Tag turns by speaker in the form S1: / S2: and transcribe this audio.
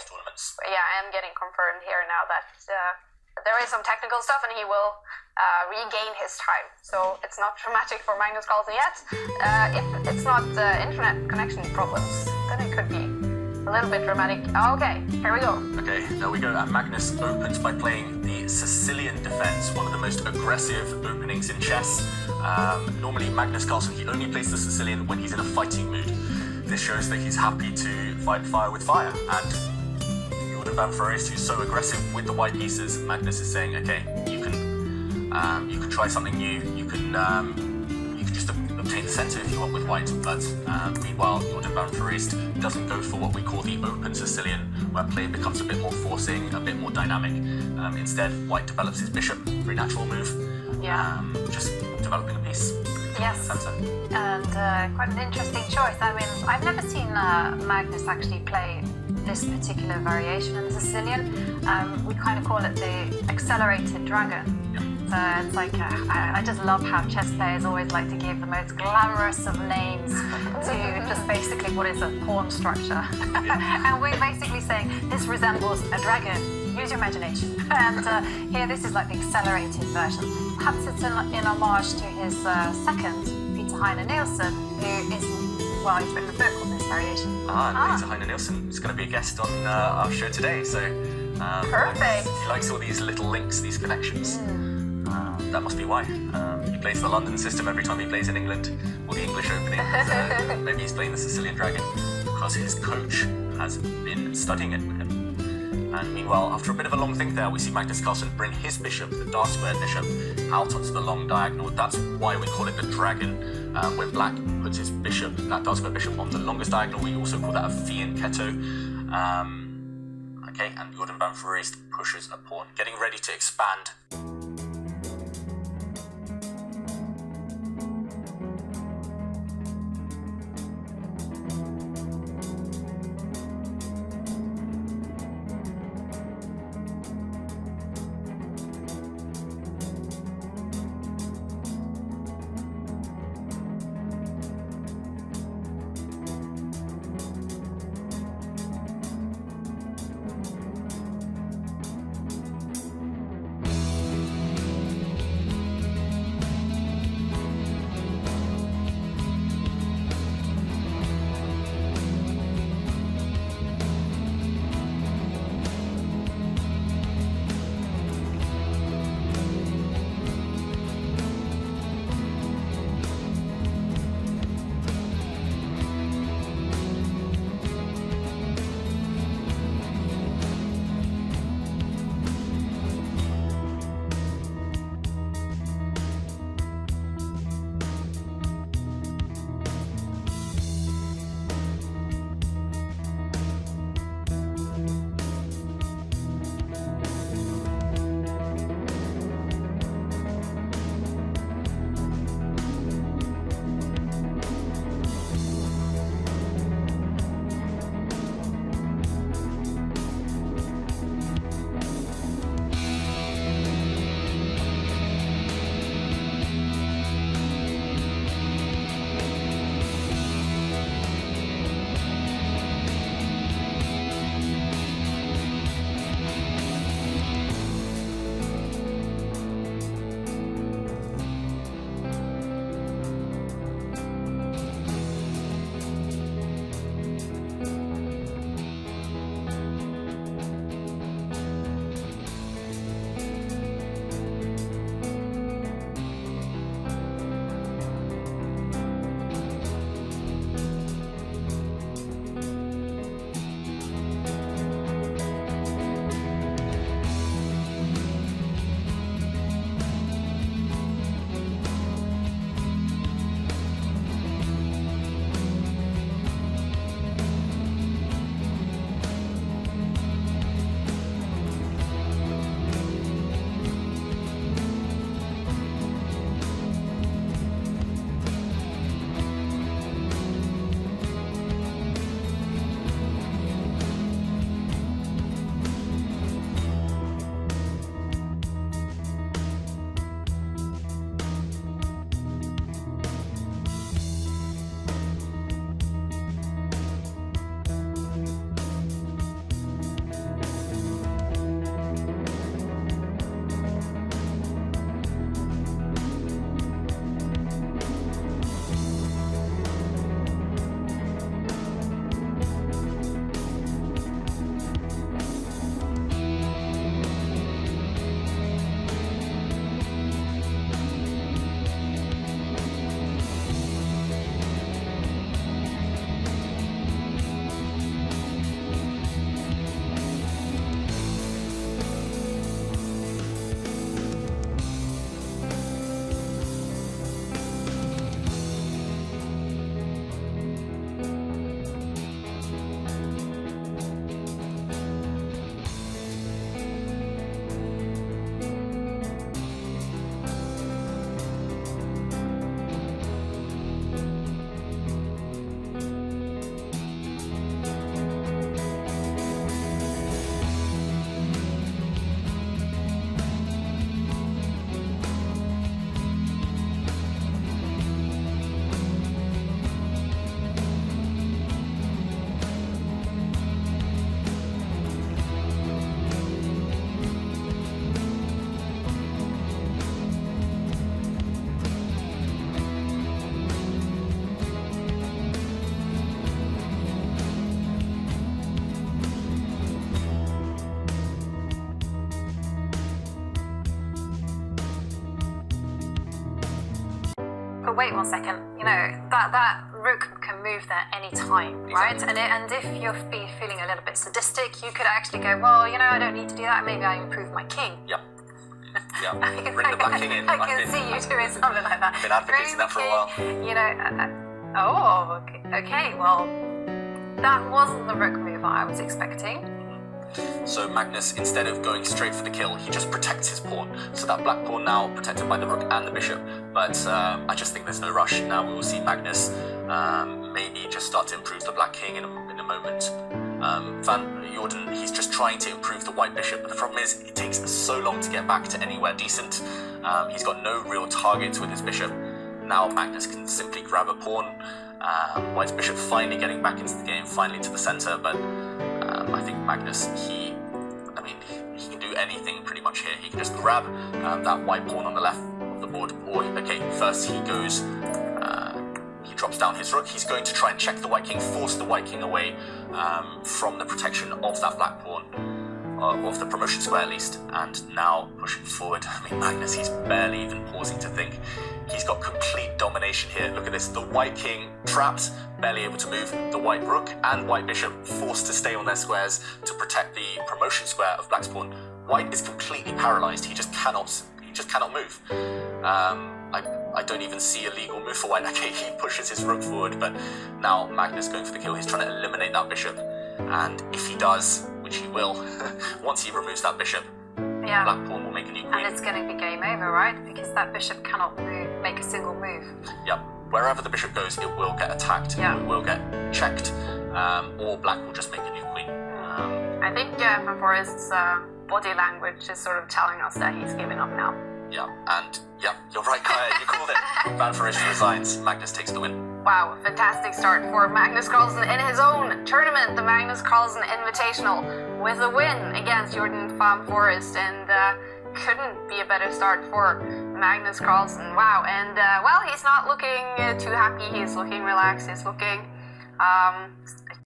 S1: chess tournaments.
S2: Yeah, I am getting confirmed here now that there is some technical stuff and he will regain his time. So it's not dramatic for Magnus Carlsen yet. If it's not internet connection problems, then it could be a little bit dramatic. Okay, here we go.
S1: Okay, there we go. Magnus opens by playing the Sicilian defense, one of the most aggressive openings in chess. Normally Magnus Carlsen, he only plays the Sicilian when he's in a fighting mood. This shows that he's happy to fight fire with fire. And Jorden Van Foreest, who's so aggressive with the white pieces, Magnus is saying, okay, you can try something new. You can just obtain the center if you want with white. But meanwhile, Jorden Van Foreest doesn't go for what we call the open Sicilian, where play becomes a bit more forcing, a bit more dynamic. Instead, white develops his bishop, very natural move.
S2: Yeah.
S1: Just developing a piece.
S2: Yes, and quite an interesting choice. I mean, I've never seen Magnus actually play this particular variation in the Sicilian. We kind of call it the accelerated dragon. So it's like, I just love how chess players always like to give the most glamorous of names to just basically what is a pawn structure. And we're basically saying this resembles a dragon. Use your imagination. And here this is like the accelerated version. Perhaps it's in homage to his second, Peter Heine Nielsen, who is, well, he's written a book on this variation.
S1: Peter Heine Nielsen is going to be a guest on our show today. So
S2: perfect.
S1: He likes all these little links, these connections. That must be why. He plays the London system every time he plays in England, or the English opening. So maybe he's playing the Sicilian Dragon because his coach has been studying it with him. And meanwhile, after a bit of a long think there, we see Magnus Carlsen bring his bishop, the dark squared bishop, out onto the long diagonal. That's why we call it the dragon. When black puts his bishop, that dark squared bishop, on the longest diagonal, we also call that a fianchetto. Okay, and Jorden Van Foreest pushes a pawn, getting ready to expand.
S2: but wait 1 second. You know, that rook can move there any time, right? And if you're feeling a little bit sadistic, you could actually go, well, you know, I don't need to do that. Maybe I improve my king.
S1: Yep. Yeah. Bring the black king in.
S2: I can see you doing something like that.
S1: Been advocating that for a while.
S2: You know, okay. Well, that wasn't the rook move I was expecting.
S1: So Magnus, instead of going straight for the kill, he just protects his pawn. So that black pawn now protected by the rook and the bishop. But I just think there's no rush. Now we will see Magnus maybe just start to improve the black king in a moment. Jorden, he's just trying to improve the white bishop, but the problem is it takes so long to get back to anywhere decent. He's got no real targets with his bishop. Now Magnus can simply grab a pawn. White's bishop finally getting back into the game, finally to the center, but I think Magnus, he can do anything pretty much here. He can just grab that white pawn on the left of the board, or, okay, first he goes, he drops down his rook. He's going to try and check the white king, force the white king away from the protection of that black pawn, of the promotion square at least, and now pushing forward. I mean, Magnus, he's barely even pausing to think. He's got complete domination here. Look at this, the white king trapped, barely able to move, the white rook and white bishop forced to stay on their squares to protect the promotion square of black's pawn. White is completely paralyzed, he just cannot move. I don't even see a legal move for white. Okay, he pushes his rook forward, but now Magnus going for the kill. He's trying to eliminate that bishop, and if he does, which he will, once he removes that biship,
S2: yeah,
S1: black pawn will make a new queen.
S2: And it's going to be game over, right? Because that bishop cannot make a single move.
S1: Yep. Wherever the bishop goes, it will get attacked, it will get checked, or black will just make a new queen.
S3: I think Van Foreest's body language is sort of telling us that he's giving up now.
S1: Yeah, and yeah, you're right, Kaya, you called it. Van Foreest resigns, Magnus takes the win.
S3: Wow, fantastic start for Magnus Carlsen in his own tournament, the Magnus Carlsen Invitational, with a win against Jorden Van Foreest, and couldn't be a better start for Magnus Carlsen. Wow, and well, he's not looking too happy, he's looking relaxed, he's looking